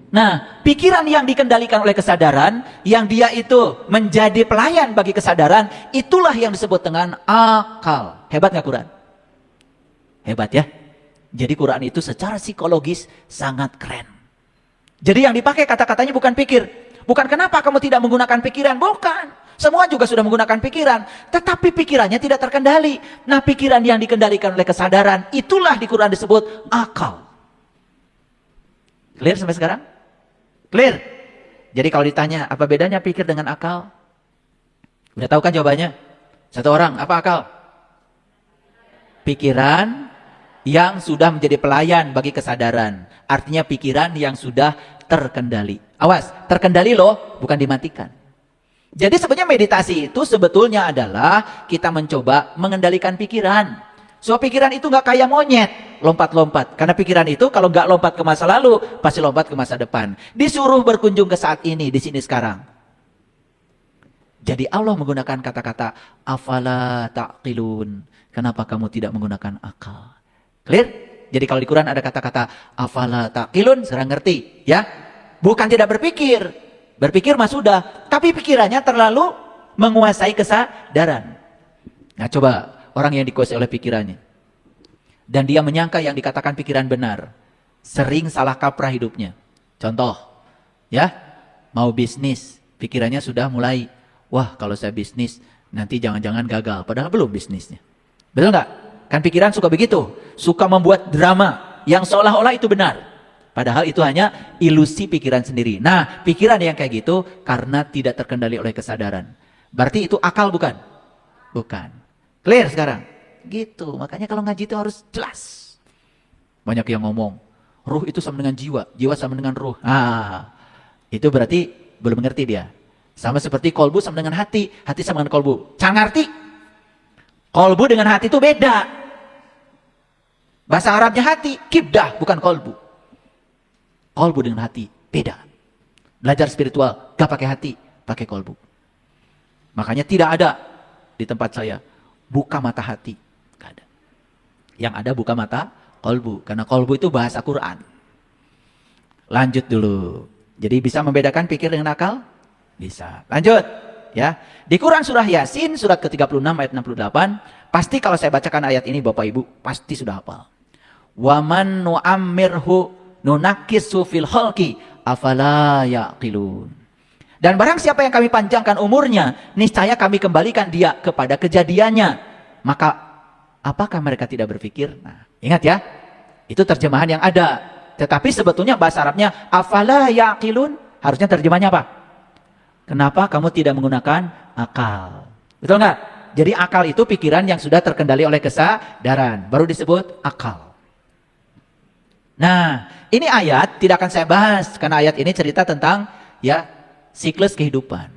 Nah, pikiran yang dikendalikan oleh kesadaran, yang dia itu menjadi pelayan bagi kesadaran, itulah yang disebut dengan akal. Hebat nggak Quran? Hebat ya. Jadi Quran itu secara psikologis sangat keren. Jadi yang dipakai kata-katanya bukan pikir. Bukan kenapa kamu tidak menggunakan pikiran. Bukan. Semua juga sudah menggunakan pikiran. Tetapi pikirannya tidak terkendali. Nah, pikiran yang dikendalikan oleh kesadaran, itulah di Quran disebut akal. Clear sampai sekarang? Clear? Jadi kalau ditanya, apa bedanya pikir dengan akal? Udah tahu kan jawabannya? Satu orang, apa akal? Pikiran yang sudah menjadi pelayan bagi kesadaran. Artinya pikiran yang sudah terkendali. Awas, terkendali loh, bukan dimatikan. Jadi sebenarnya meditasi itu sebetulnya adalah kita mencoba mengendalikan pikiran. So pikiran itu nggak kayak monyet, lompat-lompat. Karena pikiran itu kalau nggak lompat ke masa lalu, pasti lompat ke masa depan. Disuruh berkunjung ke saat ini, di sini sekarang. Jadi Allah menggunakan kata-kata afala taqilun. Kenapa kamu tidak menggunakan akal? Clear? Jadi kalau di Quran ada kata-kata afala taqilun, sekarang ngerti ya? Bukan tidak berpikir. Berpikir mah sudah, tapi pikirannya terlalu menguasai kesadaran. Nah, coba orang yang dikuasai oleh pikirannya dan dia menyangka yang dikatakan pikiran benar, sering salah kaprah hidupnya. Contoh, ya, mau bisnis, pikirannya sudah mulai, wah kalau saya bisnis nanti jangan-jangan gagal, padahal belum bisnisnya. Betul nggak? Kan pikiran suka begitu, suka membuat drama yang seolah-olah itu benar. Padahal itu hanya ilusi pikiran sendiri. Nah, pikiran yang kayak gitu karena tidak terkendali oleh kesadaran. Berarti itu akal bukan? Bukan. Clear sekarang? Gitu. Makanya kalau ngaji itu harus jelas. Banyak yang ngomong, ruh itu sama dengan jiwa, jiwa sama dengan ruh. Ah, itu berarti belum mengerti dia. Sama seperti kolbu sama dengan hati, hati sama dengan kolbu. Jangan ngerti. Kolbu dengan hati itu beda. Bahasa Arabnya hati, kibdah, bukan kolbu. Kolbu dengan hati, beda. Belajar spiritual, gak pakai hati, pakai kolbu. Makanya tidak ada di tempat saya, buka mata hati. Gak ada. Yang ada buka mata kolbu. Karena kolbu itu bahasa Quran. Lanjut dulu. Jadi bisa membedakan pikir dengan akal? Bisa. Lanjut. Ya. Di Quran surah Yasin, surat ke-36 ayat 68. Pasti kalau saya bacakan ayat ini Bapak Ibu, pasti sudah hafal. Waman nu'ammirhu nunakkisu fil khalqi afala yaqilun. Dan barang siapa yang kami panjangkan umurnya, niscaya kami kembalikan dia kepada kejadiannya. Maka apakah mereka tidak berpikir? Nah, ingat ya, itu terjemahan yang ada. Tetapi sebetulnya bahasa Arabnya afala yaqilun, harusnya terjemahnya apa? Kenapa kamu tidak menggunakan akal? Betul nggak? Jadi akal itu pikiran yang sudah terkendali oleh kesadaran, baru disebut akal. Nah, ini ayat tidak akan saya bahas karena ayat ini cerita tentang ya siklus kehidupan.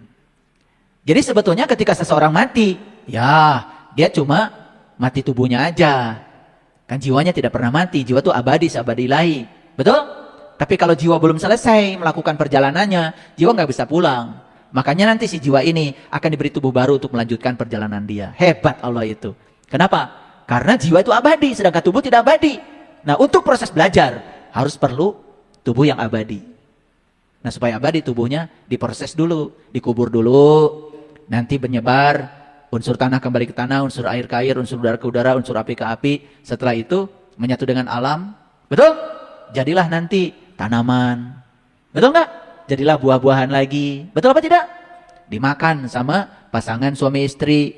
Jadi sebetulnya ketika seseorang mati, ya dia cuma mati tubuhnya aja. Kan jiwanya tidak pernah mati, jiwa itu abadi seabadi ilahi. Betul? Tapi kalau jiwa belum selesai melakukan perjalanannya, jiwa nggak bisa pulang. Makanya nanti si jiwa ini akan diberi tubuh baru untuk melanjutkan perjalanan dia. Hebat Allah itu. Kenapa? Karena jiwa itu abadi, sedangkan tubuh tidak abadi. Nah, untuk proses belajar harus perlu tubuh yang abadi. Nah, supaya abadi tubuhnya diproses dulu, dikubur dulu, nanti menyebar, unsur tanah kembali ke tanah, unsur air ke air, unsur udara ke udara, unsur api ke api. Setelah itu menyatu dengan alam. Betul? Jadilah nanti tanaman. Betul nggak? Jadilah buah-buahan lagi. Betul apa tidak? Dimakan sama pasangan suami istri.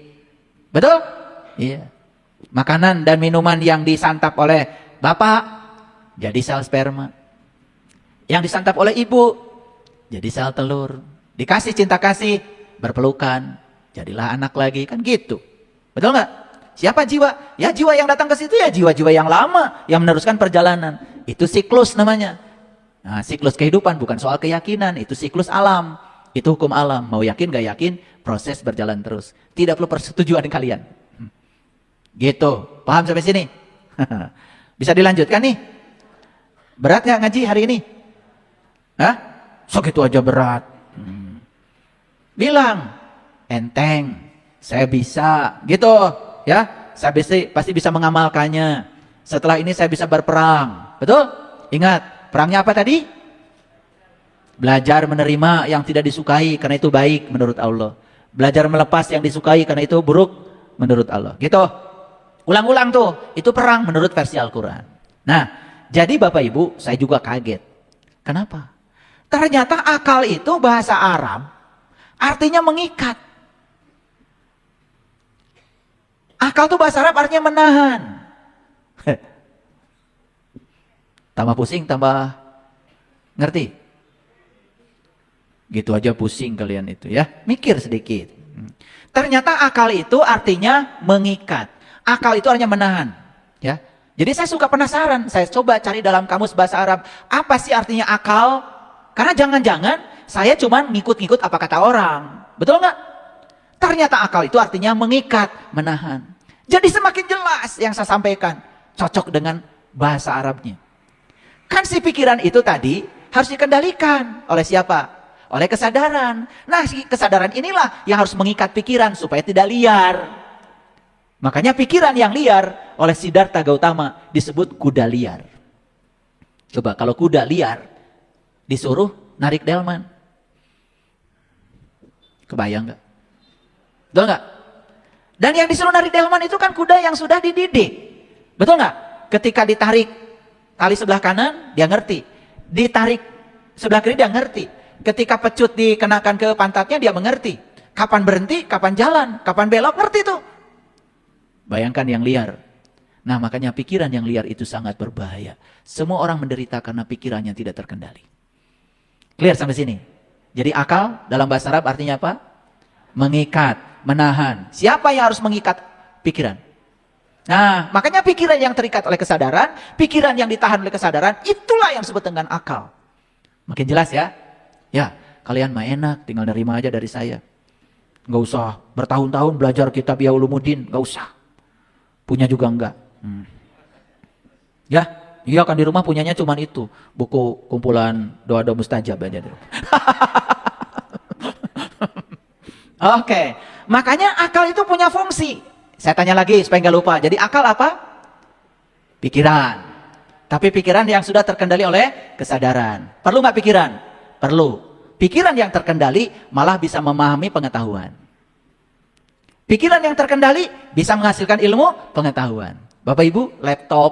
Betul? Iya. Makanan dan minuman yang disantap oleh bapak jadi sel sperma. Yang disantap oleh ibu jadi sel telur. Dikasih cinta kasih, berpelukan, jadilah anak lagi, kan gitu. Betul nggak? Siapa jiwa? Ya jiwa yang datang ke situ ya jiwa-jiwa yang lama yang meneruskan perjalanan. Itu siklus namanya. Nah, siklus kehidupan bukan soal keyakinan, itu siklus alam. Itu hukum alam. Mau yakin gak yakin, proses berjalan terus. Tidak perlu persetujuan kalian. Gitu. Paham sampai sini? Bisa dilanjutkan nih? Berat gak ngaji hari ini? Hah? Segitu aja berat. Bilang, enteng, saya bisa. Gitu, ya. Saya pasti bisa mengamalkannya. Setelah ini saya bisa berperang. Betul? Ingat, perangnya apa tadi? Belajar menerima yang tidak disukai karena itu baik menurut Allah. Belajar melepas yang disukai karena itu buruk menurut Allah. Gitu. Ulang-ulang tuh. Itu perang menurut versi Al-Quran. Nah, jadi Bapak Ibu, saya juga kaget. Kenapa? Ternyata akal itu bahasa Arab artinya mengikat. Akal itu bahasa Arab artinya menahan. Tambah pusing, tambah ngerti? Gitu aja pusing kalian itu ya. Mikir sedikit. Ternyata akal itu artinya mengikat. Akal itu artinya menahan. Ya. Jadi saya suka penasaran. Saya coba cari dalam kamus bahasa Arab. Apa sih artinya akal? Karena jangan-jangan saya cuma ngikut-ngikut apa kata orang. Betul nggak? Ternyata akal itu artinya mengikat, menahan. Jadi semakin jelas yang saya sampaikan. Cocok dengan bahasa Arabnya. Kan si pikiran itu tadi harus dikendalikan oleh siapa? Oleh kesadaran. Nah, si kesadaran inilah yang harus mengikat pikiran supaya tidak liar. Makanya pikiran yang liar oleh Siddhartha Gautama disebut kuda liar. Coba kalau kuda liar disuruh narik delman. Kebayang nggak? Betul nggak? Dan yang disuruh narik delman itu kan kuda yang sudah dididik. Betul nggak? Ketika ditarik tali sebelah kanan, dia ngerti. Ditarik sebelah kiri, dia ngerti. Ketika pecut dikenakan ke pantatnya, dia mengerti. Kapan berhenti, kapan jalan, kapan belok, ngerti tuh. Bayangkan yang liar. Nah, makanya pikiran yang liar itu sangat berbahaya. Semua orang menderita karena pikirannya tidak terkendali. Clear sampai sini? Jadi akal dalam bahasa Arab artinya apa? Mengikat, menahan. Siapa yang harus mengikat pikiran? Nah, makanya pikiran yang terikat oleh kesadaran, pikiran yang ditahan oleh kesadaran, itulah yang disebut dengan akal. Makin jelas ya? Ya, kalian mah enak, tinggal nerima aja dari saya. Nggak usah bertahun-tahun belajar kitab Ihya Ulumuddin, nggak usah. Punya juga enggak. Ya, iya kan di rumah punyanya cuman itu, buku kumpulan doa-doa mustajab aja. Oke, makanya akal itu punya fungsi. Saya tanya lagi supaya nggak lupa. Jadi akal apa? Pikiran. Tapi pikiran yang sudah terkendali oleh kesadaran. Perlu nggak pikiran? Perlu. Pikiran yang terkendali malah bisa memahami pengetahuan. Pikiran yang terkendali bisa menghasilkan ilmu pengetahuan. Bapak Ibu, laptop,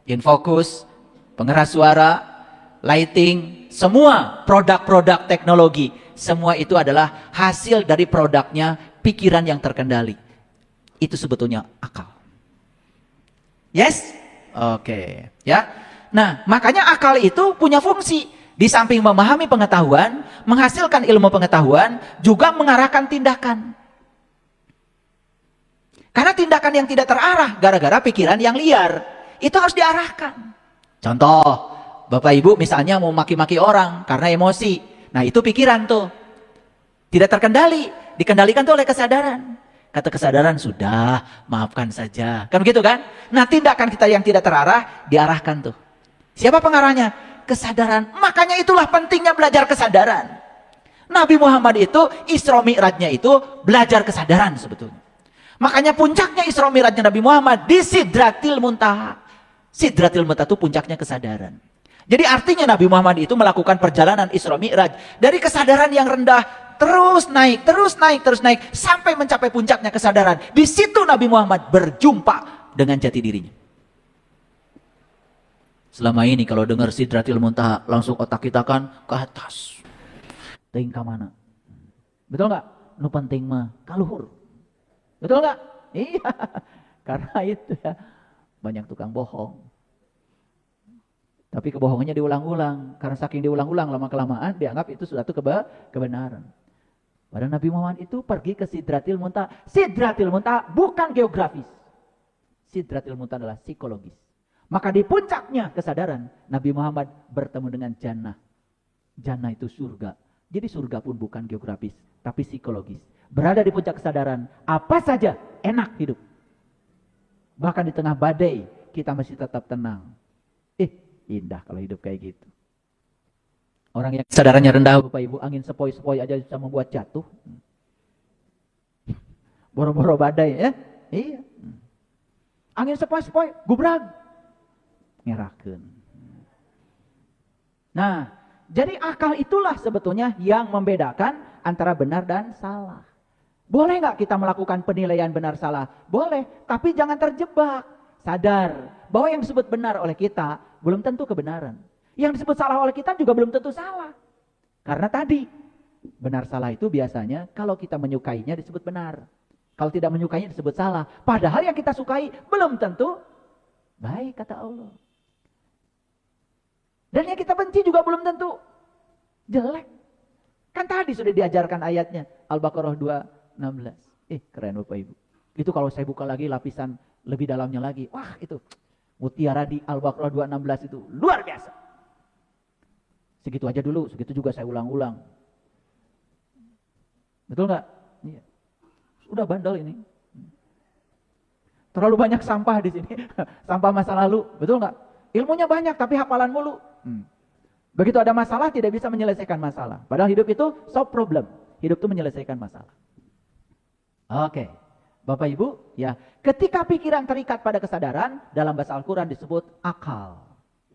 infocus, pengeras suara, lighting, semua produk-produk teknologi, semua itu adalah hasil dari produknya pikiran yang terkendali. Itu sebetulnya akal. Yes? Oke. Ya. Nah, makanya akal itu punya fungsi. Di samping memahami pengetahuan, menghasilkan ilmu pengetahuan, juga mengarahkan tindakan. Karena tindakan yang tidak terarah, gara-gara pikiran yang liar, itu harus diarahkan. Contoh, Bapak Ibu misalnya mau maki-maki orang karena emosi. Nah, itu pikiran tuh. Tidak terkendali, dikendalikan tuh oleh kesadaran. Kata kesadaran, sudah, maafkan saja. Kan begitu kan? Nah, tindakan kita yang tidak terarah, diarahkan tuh. Siapa pengarahnya? Kesadaran. Makanya itulah pentingnya belajar kesadaran. Nabi Muhammad itu, Isra Mi'rajnya itu belajar kesadaran sebetulnya. Makanya puncaknya Isra Mi'rajnya Nabi Muhammad di Sidratil Muntaha. Sidratil Muntaha itu puncaknya kesadaran. Jadi artinya Nabi Muhammad itu melakukan perjalanan Isra Mi'raj dari kesadaran yang rendah terus naik, terus naik, terus naik sampai mencapai puncaknya kesadaran. Di situ Nabi Muhammad berjumpa dengan jati dirinya. Selama ini kalau dengar Sidratil Muntaha langsung otak kita kan ke atas. Ting ke mana? Betul nggak? Nu penting mah kaluhur. Betul nggak? Iya. Karena itu ya banyak tukang bohong. Tapi kebohongannya diulang-ulang. Karena saking diulang-ulang lama-kelamaan dianggap itu suatu kebenaran. Padahal Nabi Muhammad itu pergi ke Sidratil Muntaha. Sidratil Muntaha bukan geografis. Sidratil Muntaha adalah psikologis. Maka di puncaknya kesadaran Nabi Muhammad bertemu dengan jannah. Jannah itu surga. Jadi surga pun bukan geografis, tapi psikologis. Berada di puncak kesadaran, apa saja enak hidup. Bahkan di tengah badai kita masih tetap tenang. Indah kalau hidup kayak gitu. Orang yang kesadarannya rendah, Bapak Ibu, angin sepoi-sepoi aja bisa membuat jatuh. Boro-boro badai ya. Iya. Angin sepoi-sepoi, gubrag. Ngerahkeun. Nah, Jadi akal itulah sebetulnya yang membedakan antara benar dan salah. Boleh nggak kita melakukan penilaian benar salah? Boleh, tapi jangan terjebak. Sadar bahwa yang disebut benar oleh kita belum tentu kebenaran. Yang disebut salah oleh kita juga belum tentu salah. Karena tadi, benar salah itu biasanya kalau kita menyukainya disebut benar. Kalau tidak menyukainya disebut salah. Padahal yang kita sukai belum tentu baik, kata Allah. Dan yang kita benci juga belum tentu jelek. Kan tadi sudah diajarkan ayatnya. Al-Baqarah 2:16. Keren Bapak Ibu. Itu kalau saya buka lagi lapisan lebih dalamnya lagi. Wah itu mutiara di Al-Baqarah 2:16 itu luar biasa. Segitu aja dulu, segitu juga saya ulang-ulang. Betul nggak? Iya. Sudah bandel ini. Terlalu banyak sampah di sini. Sampah masa lalu. Betul nggak? Ilmunya banyak tapi hafalan mulu. Begitu ada masalah tidak bisa menyelesaikan masalah. Padahal hidup itu solve problem. Hidup itu menyelesaikan masalah. Oke. Bapak Ibu, ya, ketika pikiran terikat pada kesadaran, dalam bahasa Al-Quran disebut akal.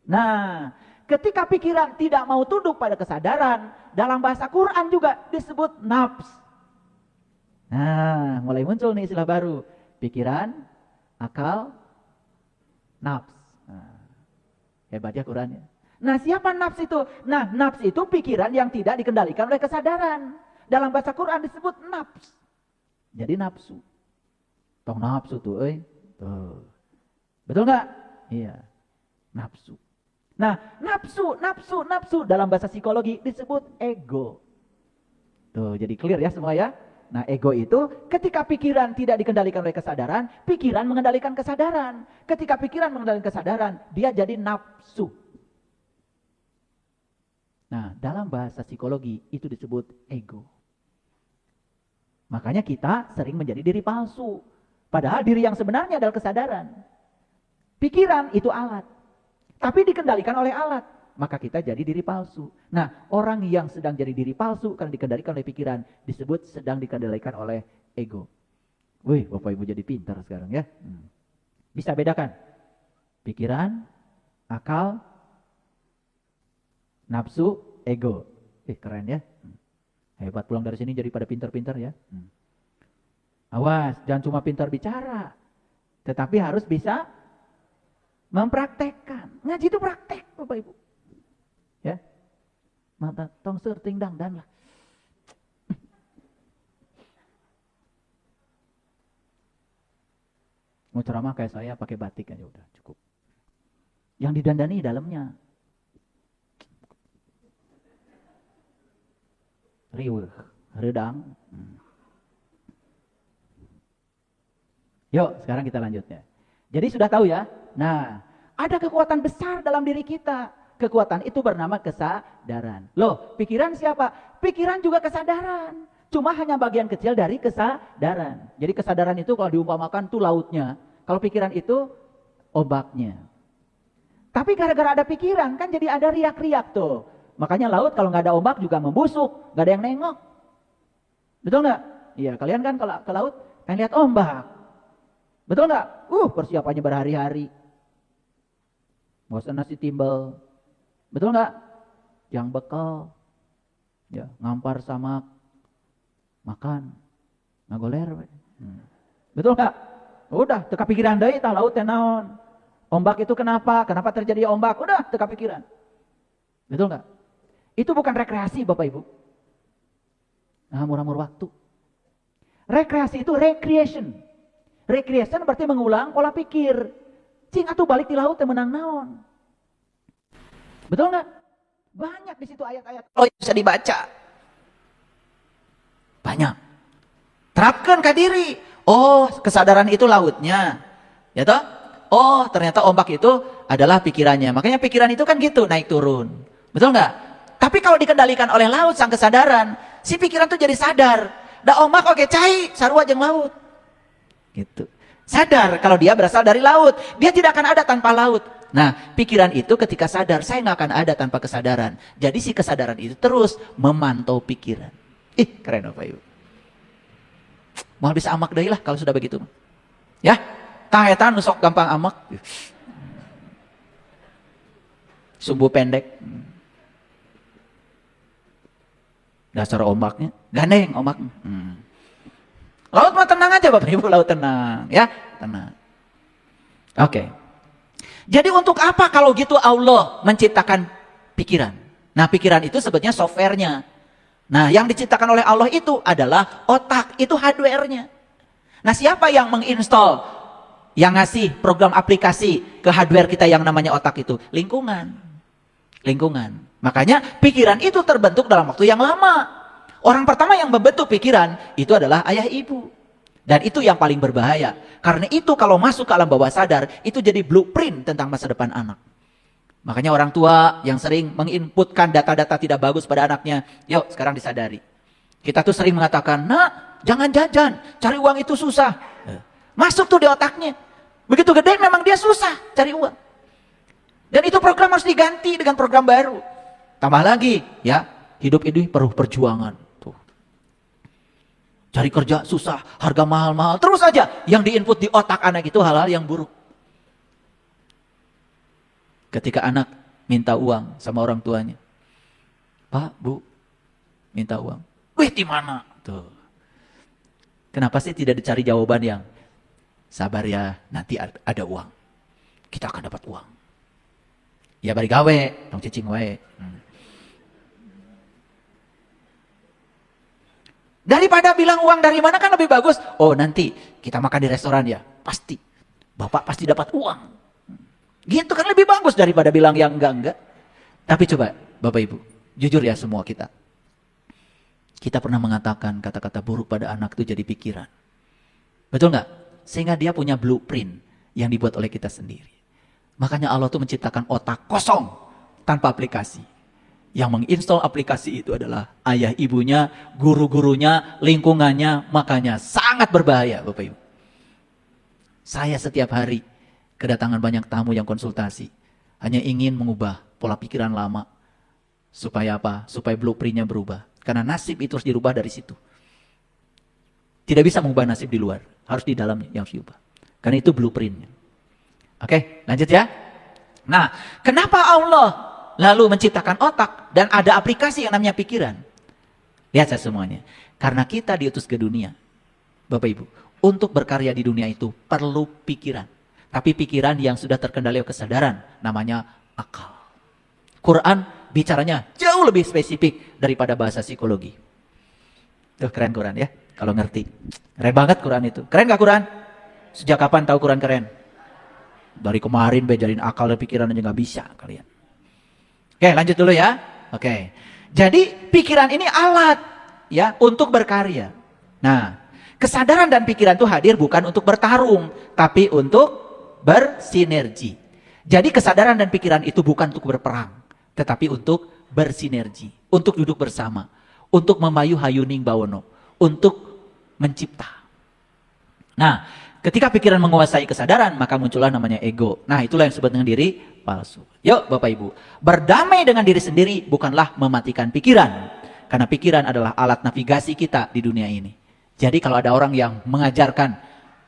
Nah, ketika pikiran tidak mau tunduk pada kesadaran, dalam bahasa Quran juga disebut nafs. Nah, mulai muncul nih istilah baru. Pikiran, akal, nafs. Nah, hebat ya Quran ya. Nah, siapa nafs itu? Nah, nafs itu pikiran yang tidak dikendalikan oleh kesadaran. Dalam bahasa Quran disebut nafs. Jadi nafsu. Tong nafsu tuh, tuh. Betul nggak? Iya. Nafsu. Nah, nafsu dalam bahasa psikologi disebut ego. Tuh, jadi clear ya semua ya. Nah, ego itu ketika pikiran tidak dikendalikan oleh kesadaran, pikiran mengendalikan kesadaran. Ketika pikiran mengendalikan kesadaran, dia jadi nafsu. Nah, dalam bahasa psikologi itu disebut ego. Makanya kita sering menjadi diri palsu. Padahal diri yang sebenarnya adalah kesadaran. Pikiran itu alat. Tapi dikendalikan oleh alat. Maka kita jadi diri palsu. Nah, orang yang sedang jadi diri palsu karena dikendalikan oleh pikiran disebut sedang dikendalikan oleh ego. Wih, Bapak Ibu jadi pintar sekarang ya. Bisa bedakan? Pikiran, akal, nafsu, ego. Keren ya. Hebat, pulang dari sini jadi pada pintar-pintar ya. Awas, jangan cuma pintar bicara. Tetapi harus bisa mempraktekkan. Ngaji itu praktek, Bapak Ibu. Ya. Mata tong serting dang dan lah. Mau ceramah kayak saya pakai batik aja udah cukup. Yang didandani dalamnya. Riuh, redang. Yuk, sekarang kita lanjut ya. Jadi sudah tahu ya. Nah, ada kekuatan besar dalam diri kita. Kekuatan itu bernama kesadaran. Loh, pikiran siapa? Pikiran juga kesadaran. Cuma hanya bagian kecil dari kesadaran. Jadi kesadaran itu kalau diumpamakan itu lautnya. Kalau pikiran itu ombaknya. Tapi gara-gara ada pikiran kan jadi ada riak-riak tuh. Makanya laut kalau nggak ada ombak juga membusuk. Nggak ada yang nengok. Betul nggak? Iya, kalian kan kalau ke laut kan lihat ombak. Betul nggak? Persiapannya berhari-hari. Bosan nasi timbel. Betul nggak? Yang bekal. Ya, ngampar sama makan. Ngagoler. Betul nggak? Udah, teka pikiran deui tah laut teh naon. Ombak itu kenapa? Kenapa terjadi ombak? Udah, teka pikiran. Betul nggak? Itu bukan rekreasi Bapak Ibu. Nah, murah-murah waktu. Rekreasi itu recreation. Recreation berarti mengulang pola pikir. Cing atuh balik di laut teh menang naon. Betul nggak? Banyak di situ ayat-ayat. Oh, bisa dibaca. Banyak. Terapkan ke diri. Oh, kesadaran itu lautnya. Ya toh? Oh, ternyata ombak itu adalah pikirannya. Makanya pikiran itu kan gitu, naik turun. Betul nggak? Tapi kalau dikendalikan oleh laut sang kesadaran, si pikiran tuh jadi sadar. Da ombak oke cai, sarua jeung laut. Gitu. Sadar kalau dia berasal dari laut. Dia tidak akan ada tanpa laut. Nah, pikiran itu ketika sadar, saya nggak akan ada tanpa kesadaran. Jadi si kesadaran itu terus memantau pikiran. Keren Bapak Ibu. Mau bisa amak deui lah kalau sudah begitu. Ya, tah eta nu sok gampang amak. Sumbu pendek. Dasar ombaknya, gandeng ombaknya. Laut mah tenang aja Bapak Ibu, laut tenang. Ya, tenang. Oke. Jadi untuk apa kalau gitu Allah menciptakan pikiran? Nah pikiran itu sebetulnya softwarenya. Nah yang diciptakan oleh Allah itu adalah otak, itu hardwarenya. Nah siapa yang menginstall, yang ngasih program aplikasi ke hardware kita yang namanya otak itu? Lingkungan. Makanya pikiran itu terbentuk dalam waktu yang lama. Orang pertama yang membentuk pikiran itu adalah ayah ibu. Dan itu yang paling berbahaya. Karena itu kalau masuk ke alam bawah sadar, itu jadi blueprint tentang masa depan anak. Makanya orang tua yang sering menginputkan data-data tidak bagus pada anaknya, yuk sekarang disadari. Kita tuh sering mengatakan, nak jangan jajan, cari uang itu susah. Masuk tuh di otaknya. Begitu gede memang dia susah cari uang. Dan itu program harus diganti dengan program baru. Tambah lagi, ya, hidup ini perlu perjuangan. Tuh. Cari kerja susah, harga mahal-mahal. Terus aja yang diinput di otak anak itu hal-hal yang buruk. Ketika anak minta uang sama orang tuanya. Pak, Bu, minta uang. Wih, di mana? Tuh. Kenapa sih tidak dicari jawaban yang sabar ya, nanti ada uang. Kita akan dapat uang. Ya bari gawe, dong cicing wae. Daripada bilang uang dari mana kan lebih bagus. Oh nanti kita makan di restoran ya, pasti. Bapak pasti dapat uang. Gitu kan lebih bagus daripada bilang yang enggak. Tapi coba Bapak Ibu, jujur ya semua kita. Kita pernah mengatakan kata-kata buruk pada anak itu jadi pikiran. Betul nggak? Sehingga dia punya blueprint yang dibuat oleh kita sendiri. Makanya Allah tuh menciptakan otak kosong tanpa aplikasi. Yang menginstall aplikasi itu adalah ayah ibunya, guru-gurunya, lingkungannya. Makanya sangat berbahaya Bapak Ibu. Saya setiap hari kedatangan banyak tamu yang konsultasi. Hanya ingin mengubah pola pikiran lama. Supaya apa? Supaya blueprintnya berubah. Karena nasib itu harus dirubah dari situ. Tidak bisa mengubah nasib di luar. Harus di dalamnya yang harus diubah. Karena itu blueprintnya. Oke, lanjut ya. Nah, kenapa Allah lalu menciptakan otak dan ada aplikasi yang namanya pikiran? Lihat saya semuanya. Karena kita diutus ke dunia. Bapak Ibu, untuk berkarya di dunia itu perlu pikiran. Tapi pikiran yang sudah terkendali oleh kesadaran. Namanya akal. Quran bicaranya jauh lebih spesifik daripada bahasa psikologi. Tuh keren Quran ya, kalau ngerti. Keren banget Quran itu. Keren gak Quran? Sejak kapan tahu Quran keren? Dari kemarin bejarin akal dan pikiran aja gak bisa kalian. Oke lanjut dulu ya. Oke. Jadi pikiran ini alat ya untuk berkarya. Nah kesadaran dan pikiran itu hadir bukan untuk bertarung. Tapi untuk bersinergi. Jadi kesadaran dan pikiran itu bukan untuk berperang. Tetapi untuk bersinergi. Untuk duduk bersama. Untuk memayu hayuning bawono. Untuk mencipta. Nah ketika pikiran menguasai kesadaran, maka muncullah namanya ego. Nah itulah yang disebut dengan diri palsu. Yuk Bapak Ibu, berdamai dengan diri sendiri bukanlah mematikan pikiran. Karena pikiran adalah alat navigasi kita di dunia ini. Jadi kalau ada orang yang mengajarkan,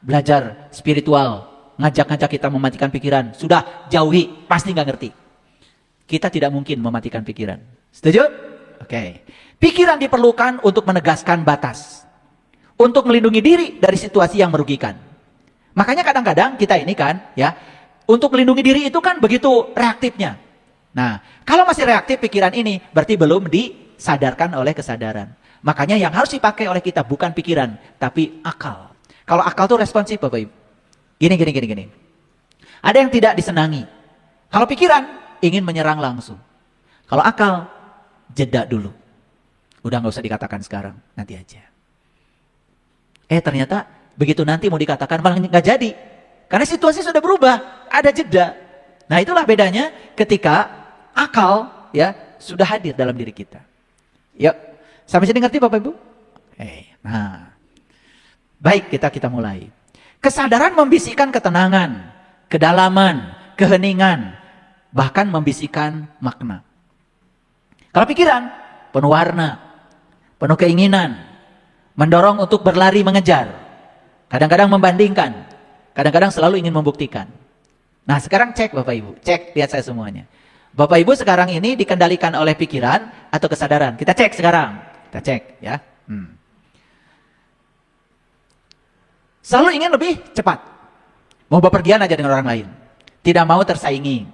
belajar spiritual, ngajak-ngajak kita mematikan pikiran, sudah jauhi, pasti nggak ngerti. Kita tidak mungkin mematikan pikiran. Setuju? Oke. Pikiran diperlukan untuk menegaskan batas. Untuk melindungi diri dari situasi yang merugikan. Makanya kadang-kadang kita ini kan ya, untuk melindungi diri itu kan begitu reaktifnya. Nah, kalau masih reaktif pikiran ini berarti belum disadarkan oleh kesadaran. Makanya yang harus dipakai oleh kita bukan pikiran, tapi akal. Kalau akal tuh responsif Bapak Ibu. Gini. Ada yang tidak disenangi. Kalau pikiran ingin menyerang langsung. Kalau akal jeda dulu. Udah gak usah dikatakan sekarang, nanti aja. Ternyata begitu nanti mau dikatakan malah nggak jadi. Karena situasi sudah berubah, ada jeda. Nah itulah bedanya ketika akal ya sudah hadir dalam diri kita. Yuk, sampai sini ngerti Bapak Ibu? Nah, baik kita mulai. Kesadaran membisikkan ketenangan, kedalaman, keheningan, bahkan membisikkan makna. Kalau pikiran penuh warna, penuh keinginan, mendorong untuk berlari mengejar. Kadang-kadang membandingkan, kadang-kadang selalu ingin membuktikan. Nah sekarang cek Bapak Ibu, cek, lihat saya semuanya. Bapak Ibu sekarang ini dikendalikan oleh pikiran atau kesadaran? Kita cek sekarang. Kita cek ya. Selalu ingin lebih cepat. Mau bepergian aja dengan orang lain. Tidak mau tersaingi.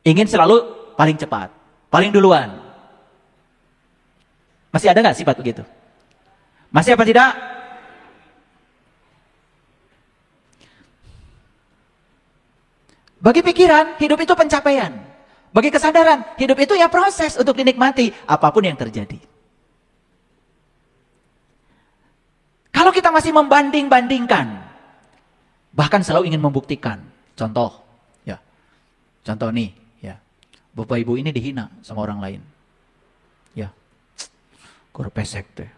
Ingin selalu paling cepat, paling duluan. Masih ada nggak sifat begitu? Masih apa tidak? Bagi pikiran, hidup itu pencapaian. Bagi kesadaran, hidup itu ya proses untuk dinikmati apapun yang terjadi. Kalau kita masih membanding-bandingkan, bahkan selalu ingin membuktikan. Contoh, ya, contoh nih, ya, bapak ibu ini dihina sama orang lain, ya, kur pesek deh,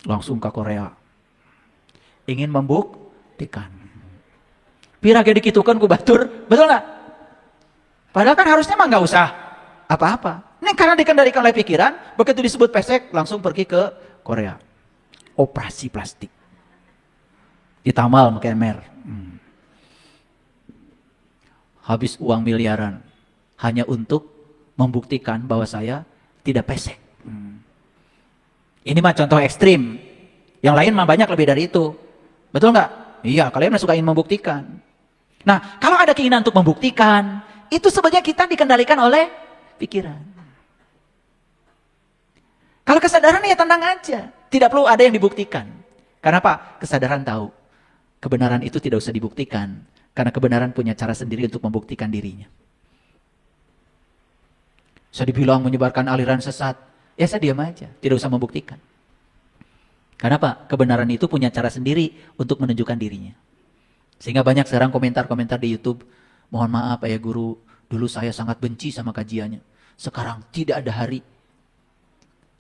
langsung ke Korea, ingin membuktikan. Pirage dikitukan ku batur, betul nggak? Padahal kan harusnya mah nggak usah apa-apa. Ini karena dikendalikan oleh pikiran, begitu disebut pesek langsung pergi ke Korea. Operasi plastik. Ditamal pakai mer. Habis uang miliaran hanya untuk membuktikan bahwa saya tidak pesek. Ini mah contoh ekstrim. Yang lain mah banyak lebih dari itu. Betul nggak? Iya, kalian suka ingin membuktikan. Nah, kalau ada keinginan untuk membuktikan, itu sebenarnya kita dikendalikan oleh pikiran. Kalau kesadaran ya tenang aja. Tidak perlu ada yang dibuktikan. Karena apa? Kesadaran tahu. Kebenaran itu tidak usah dibuktikan. Karena kebenaran punya cara sendiri untuk membuktikan dirinya. Saya dibilang menyebarkan aliran sesat. Ya saya diam aja. Tidak usah membuktikan. Karena apa? Kebenaran itu punya cara sendiri untuk menunjukkan dirinya. Sehingga banyak sekarang komentar-komentar di YouTube. Mohon maaf ya guru, dulu saya sangat benci sama kajiannya. Sekarang tidak ada hari.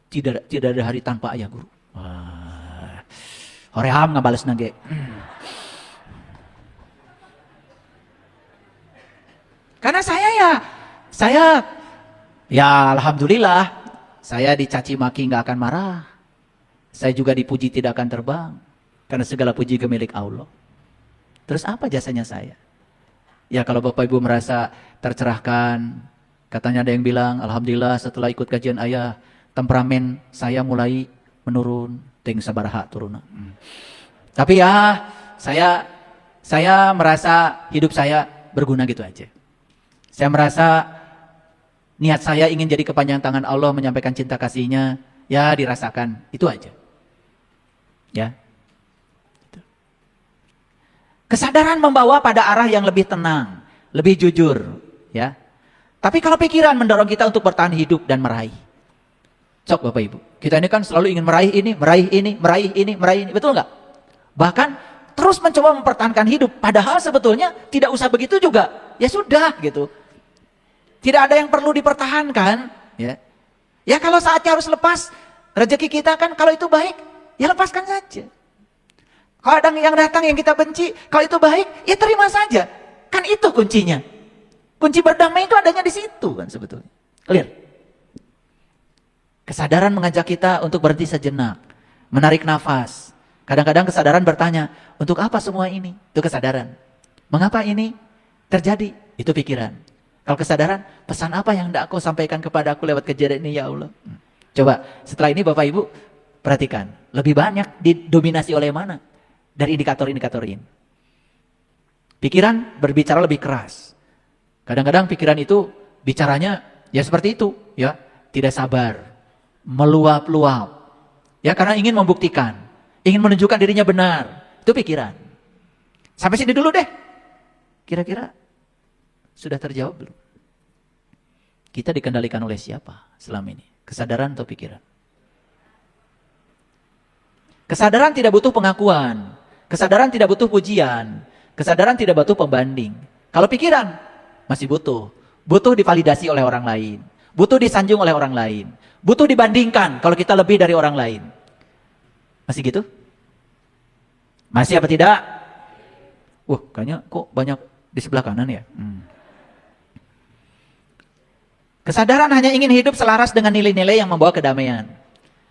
Tidak ada hari tanpa ayah guru. Wah. Horeham ngabales nage. Karena saya alhamdulillah, saya dicaci maki nggak akan marah. Saya juga dipuji tidak akan terbang. Karena segala puji ke milik Allah. Terus apa jasanya saya? Ya kalau Bapak Ibu merasa tercerahkan, katanya ada yang bilang, alhamdulillah setelah ikut kajian ayah, temperamen saya mulai menurun, ting sabaraha turun. Tapi ya, saya merasa hidup saya berguna gitu aja. Saya merasa niat saya ingin jadi kepanjangan tangan Allah menyampaikan cinta kasihnya, ya dirasakan, itu aja. Ya. Kesadaran membawa pada arah yang lebih tenang, lebih jujur, ya. Tapi kalau pikiran mendorong kita untuk bertahan hidup dan meraih. Cok Bapak Ibu, kita ini kan selalu ingin meraih ini, betul nggak? Bahkan terus mencoba mempertahankan hidup, padahal sebetulnya tidak usah begitu juga. Ya sudah gitu. Tidak ada yang perlu dipertahankan, ya. Ya kalau saatnya harus lepas rezeki kita kan, kalau itu baik, ya lepaskan saja. Kalau ada yang datang yang kita benci, kalau itu baik, ya terima saja. Kan itu kuncinya. Kunci berdamai itu adanya di situ kan sebetulnya. Clear? Kesadaran mengajak kita untuk berhenti sejenak, menarik nafas. Kadang-kadang kesadaran bertanya, untuk apa semua ini? Itu kesadaran. Mengapa ini terjadi? Itu pikiran. Kalau kesadaran, pesan apa yang hendak kau sampaikan kepada aku lewat kejadian ini ya Allah? Coba setelah ini Bapak Ibu perhatikan, lebih banyak didominasi oleh mana? Dari indikator-indikator ini. Pikiran berbicara lebih keras. Kadang-kadang pikiran itu bicaranya ya seperti itu, ya, tidak sabar, meluap-luap. Ya karena ingin membuktikan, ingin menunjukkan dirinya benar. Itu pikiran. Sampai sini dulu deh. Kira-kira sudah terjawab belum? Kita dikendalikan oleh siapa selama ini? Kesadaran atau pikiran? Kesadaran tidak butuh pengakuan. Kesadaran tidak butuh pujian. Kesadaran tidak butuh pembanding. Kalau pikiran masih butuh. Butuh divalidasi oleh orang lain. Butuh disanjung oleh orang lain. Butuh dibandingkan kalau kita lebih dari orang lain. Masih gitu? Masih apa tidak? Kayaknya kok banyak di sebelah kanan ya? Kesadaran hanya ingin hidup selaras dengan nilai-nilai yang membawa kedamaian.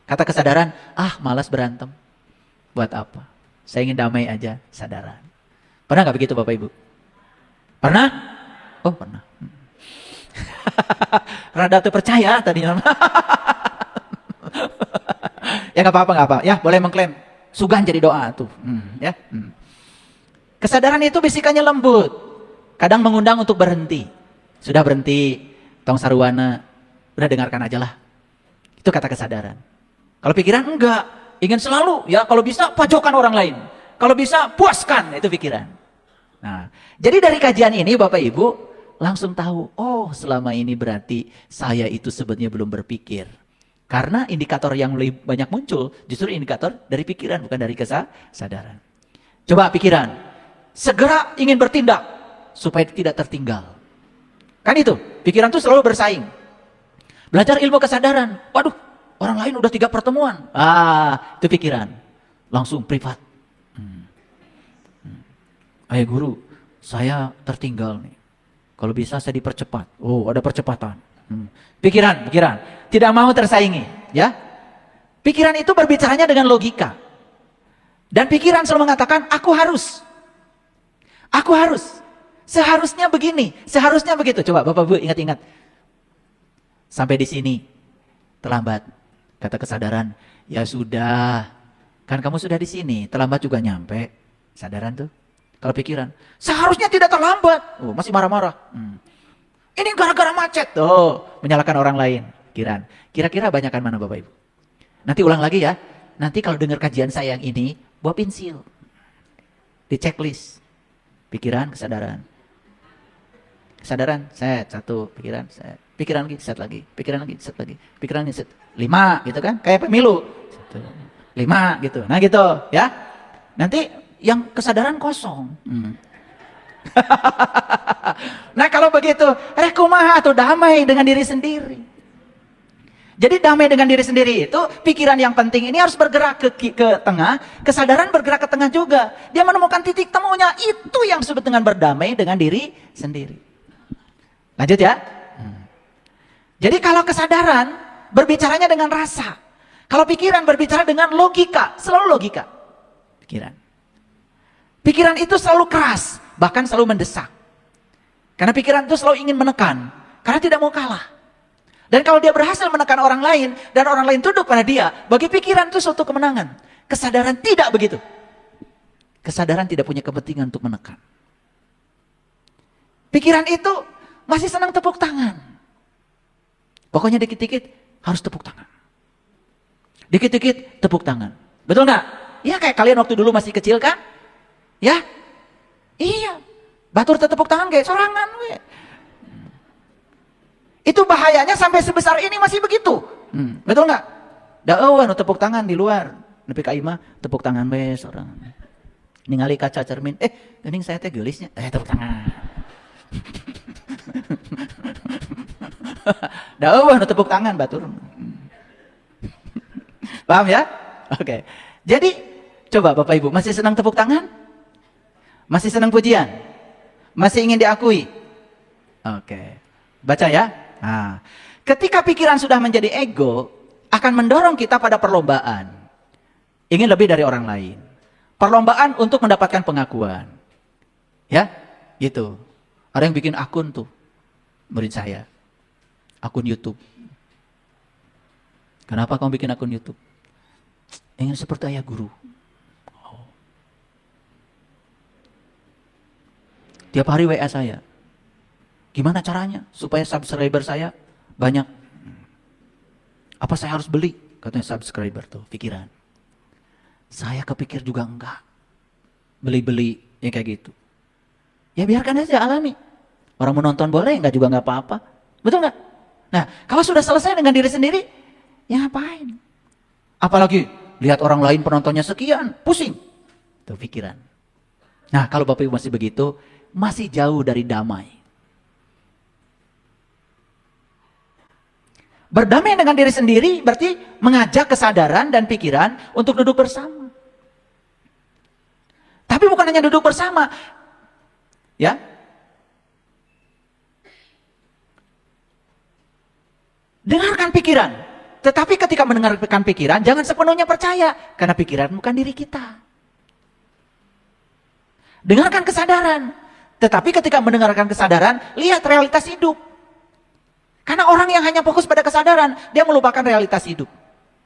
Kata kesadaran, malas berantem. Buat apa? Saya ingin damai aja, sadaran. Pernah gak begitu Bapak Ibu? Pernah? Oh pernah. rada terpercaya tadi. Ya nggak apa-apa. Ya boleh mengklaim. Sugan jadi doa tuh. Ya. Kesadaran itu bisikannya lembut. Kadang mengundang untuk berhenti. Sudah berhenti, tong sarwana. Udah dengarkan aja lah. Itu kata kesadaran. Kalau pikiran enggak. Ingin selalu, ya kalau bisa pojokkan orang lain. Kalau bisa puaskan, itu pikiran. Nah, jadi dari kajian ini Bapak Ibu langsung tahu, oh selama ini berarti saya itu sebenarnya belum berpikir. Karena indikator yang lebih banyak muncul justru indikator dari pikiran, bukan dari kesadaran. Coba pikiran, segera ingin bertindak supaya tidak tertinggal. Kan itu, pikiran itu selalu bersaing. Belajar ilmu kesadaran, waduh, orang lain udah 3 pertemuan. Itu pikiran, langsung privat. Ayah guru, saya tertinggal nih. Kalau bisa saya dipercepat. Oh, ada percepatan. Pikiran. Tidak mau tersaingi. Ya. Pikiran itu berbicaranya dengan logika. Dan pikiran selalu mengatakan, aku harus. Aku harus. Seharusnya begini. Seharusnya begitu. Coba Bapak Ibu ingat-ingat. Sampai di sini. Terlambat. Kata kesadaran. Ya sudah. Kan kamu sudah di sini. Terlambat juga nyampe. Sadaran tuh. Kalau pikiran, seharusnya tidak terlambat. Oh, masih marah-marah. Ini gara-gara macet. Oh, menyalahkan orang lain. Pikiran. Kira-kira banyakan mana Bapak Ibu? Nanti ulang lagi ya. Nanti kalau dengar kajian saya yang ini, bawa pensil. Di checklist. Pikiran, kesadaran. Kesadaran, set. 1. Pikiran, set. Pikiran lagi, set lagi. Pikiran lagi, set lagi. Pikiran lagi, set. 5, gitu kan. Kayak pemilu. 5, gitu. Nah gitu, ya. Nanti yang kesadaran kosong. Nah kalau begitu, kumaha atau damai dengan diri sendiri. Jadi damai dengan diri sendiri itu, pikiran yang penting ini harus bergerak ke tengah, kesadaran bergerak ke tengah juga. Dia menemukan titik temunya, itu yang disebut dengan berdamai dengan diri sendiri. Lanjut ya. Jadi kalau kesadaran, berbicaranya dengan rasa. Kalau pikiran berbicara dengan logika, selalu logika. Pikiran itu selalu keras, bahkan selalu mendesak. Karena pikiran itu selalu ingin menekan, karena tidak mau kalah. Dan kalau dia berhasil menekan orang lain, dan orang lain tunduk pada dia, bagi pikiran itu suatu kemenangan. Kesadaran tidak begitu. Kesadaran tidak punya kepentingan untuk menekan. Pikiran itu masih senang tepuk tangan. Pokoknya dikit-dikit harus tepuk tangan. Dikit-dikit tepuk tangan. Betul nggak? Ya kayak kalian waktu dulu masih kecil kan? Ya, iya. Batur tepuk tangan kayak sorangan. Itu bahayanya sampai sebesar ini masih begitu. Betul nggak? Daewan tepuk tangan di luar. Nepi ka imah tepuk tangan we sorangan. Ningali kaca cermin. Geuning saya teh geulisnya. Tepuk tangan. Daewan tepuk tangan batur. Paham ya? Oke. Jadi coba Bapak Ibu masih senang tepuk tangan? Masih senang pujian? Masih ingin diakui? Oke. Baca ya. Nah, ketika pikiran sudah menjadi ego, akan mendorong kita pada perlombaan. Ingin lebih dari orang lain. Perlombaan untuk mendapatkan pengakuan. Ya, gitu. Ada yang bikin akun tuh. Murid saya. Akun YouTube. Kenapa kamu bikin akun YouTube? Ingin seperti ayah guru. Tiap hari WA saya. Gimana caranya supaya subscriber saya banyak? Apa saya harus beli? Katanya subscriber tuh, pikiran. Saya kepikir juga enggak. Beli-beli, ya kayak gitu. Ya biarkan aja alami. Orang menonton boleh, enggak juga enggak apa-apa. Betul enggak? Nah, kalau sudah selesai dengan diri sendiri, ya ngapain? Apalagi lihat orang lain penontonnya sekian, pusing. Itu pikiran. Nah, kalau Bapak Ibu masih begitu, masih jauh dari damai. Berdamai dengan diri sendiri berarti mengajak kesadaran dan pikiran untuk duduk bersama. Tapi bukan hanya duduk bersama. Ya. Dengarkan pikiran. Tetapi ketika mendengarkan pikiran, jangan sepenuhnya percaya. Karena pikiran bukan diri kita. Dengarkan kesadaran. Tetapi ketika mendengarkan kesadaran, lihat realitas hidup. Karena orang yang hanya fokus pada kesadaran, dia melupakan realitas hidup.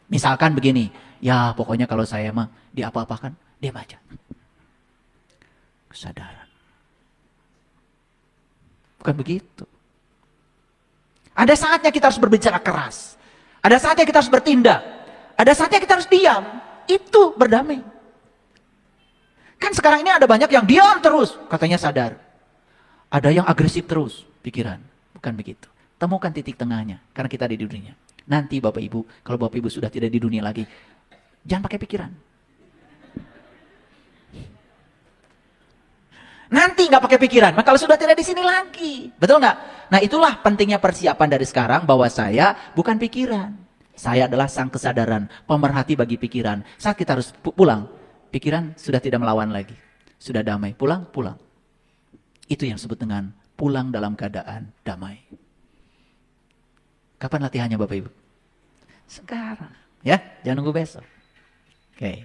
Misalkan begini, ya pokoknya kalau saya mah diapa-apakan, dia baca. Kesadaran. Bukan begitu. Ada saatnya kita harus berbicara keras. Ada saatnya kita harus bertindak. Ada saatnya kita harus diam. Itu berdamai. Kan sekarang ini ada banyak yang diam terus, katanya sadar. Ada yang agresif terus, pikiran. Bukan begitu. Temukan titik tengahnya, karena kita ada di dunia. Nanti Bapak Ibu, kalau Bapak Ibu sudah tidak di dunia lagi, jangan pakai pikiran. Nanti nggak pakai pikiran, maka kalau sudah tidak di sini lagi. Betul nggak? Nah itulah pentingnya persiapan dari sekarang, bahwa saya bukan pikiran. Saya adalah sang kesadaran, pemerhati bagi pikiran. Saat kita harus pulang, pikiran sudah tidak melawan lagi. Sudah damai, pulang. Itu yang disebut dengan pulang dalam keadaan damai. Kapan latihannya Bapak Ibu? Sekarang. Ya, jangan nunggu besok. Oke.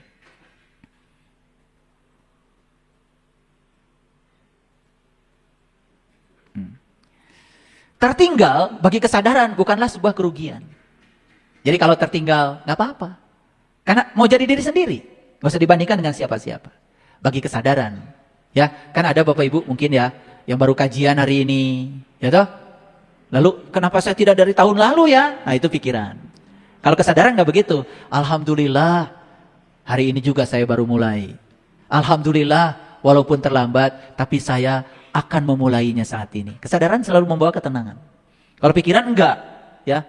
Tertinggal bagi kesadaran bukanlah sebuah kerugian. Jadi kalau tertinggal, nggak apa-apa. Karena mau jadi diri sendiri. Nggak usah dibandingkan dengan siapa-siapa. Bagi kesadaran. Ya, kan ada Bapak Ibu mungkin ya, yang baru kajian hari ini. Ya toh? Lalu kenapa saya tidak dari tahun lalu ya? Nah itu pikiran. Kalau kesadaran nggak begitu. Alhamdulillah hari ini juga saya baru mulai. Alhamdulillah walaupun terlambat tapi saya akan memulainya saat ini. Kesadaran selalu membawa ketenangan. Kalau pikiran enggak, ya.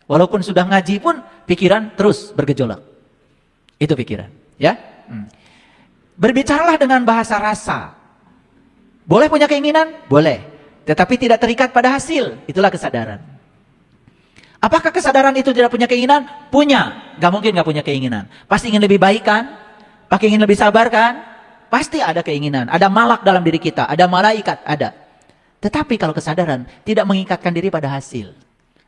Walaupun sudah ngaji pun pikiran terus bergejolak. Itu pikiran, ya. Berbicaralah dengan bahasa rasa. Boleh punya keinginan? Boleh. Tetapi tidak terikat pada hasil. Itulah kesadaran. Apakah kesadaran itu tidak punya keinginan? Punya. Gak mungkin gak punya keinginan. Pasti ingin lebih baik kan? Pasti ingin lebih sabar kan? Pasti ada keinginan. Ada malak dalam diri kita. Ada malaikat. Ada. Tetapi kalau kesadaran tidak mengikatkan diri pada hasil.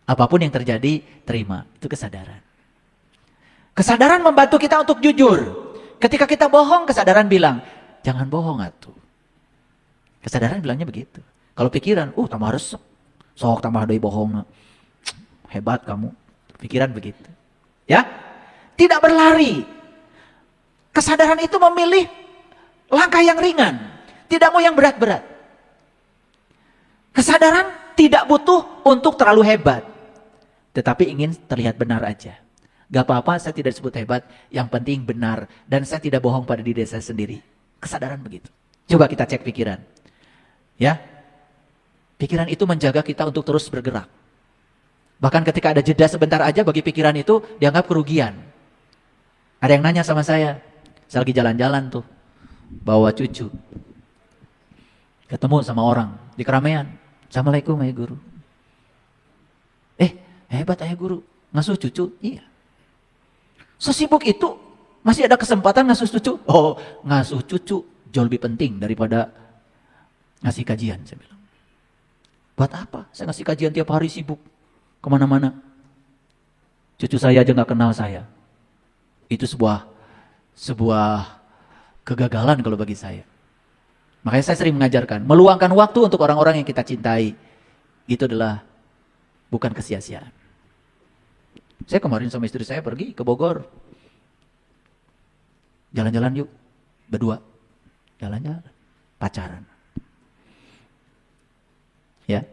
Apapun yang terjadi, terima. Itu kesadaran. Kesadaran membantu kita untuk jujur. Ketika kita bohong, kesadaran bilang, jangan bohong atuh. Kesadaran bilangnya begitu. Kalau pikiran, tambah resep. Sok tambah dari bohong. Hebat kamu. Pikiran begitu. Ya? Tidak berlari. Kesadaran itu memilih langkah yang ringan. Tidak mau yang berat-berat. Kesadaran tidak butuh untuk terlalu hebat. Tetapi ingin terlihat benar aja. Gak apa-apa saya tidak disebut hebat. Yang penting benar. Dan saya tidak bohong pada diri saya sendiri. Kesadaran begitu. Coba kita cek pikiran. Ya, pikiran itu menjaga kita untuk terus bergerak. Bahkan ketika ada jeda sebentar aja bagi pikiran itu dianggap kerugian. Ada yang nanya sama saya lagi jalan-jalan tuh, bawa cucu. Ketemu sama orang di keramaian. Assalamualaikum ayah guru. Hebat ayah guru, ngasuh cucu. Iya. Sesibuk itu masih ada kesempatan ngasuh cucu. Ngasuh cucu jauh lebih penting daripada ngasih kajian, saya bilang. Buat apa? Saya ngasih kajian tiap hari sibuk. Kemana-mana. Cucu saya aja gak kenal saya. Itu sebuah kegagalan kalau bagi saya. Makanya saya sering mengajarkan. Meluangkan waktu untuk orang-orang yang kita cintai. Itu adalah bukan kesia-siaan. Saya kemarin sama istri saya pergi ke Bogor. Jalan-jalan yuk. Berdua. Jalan-jalan. Pacaran. Ya,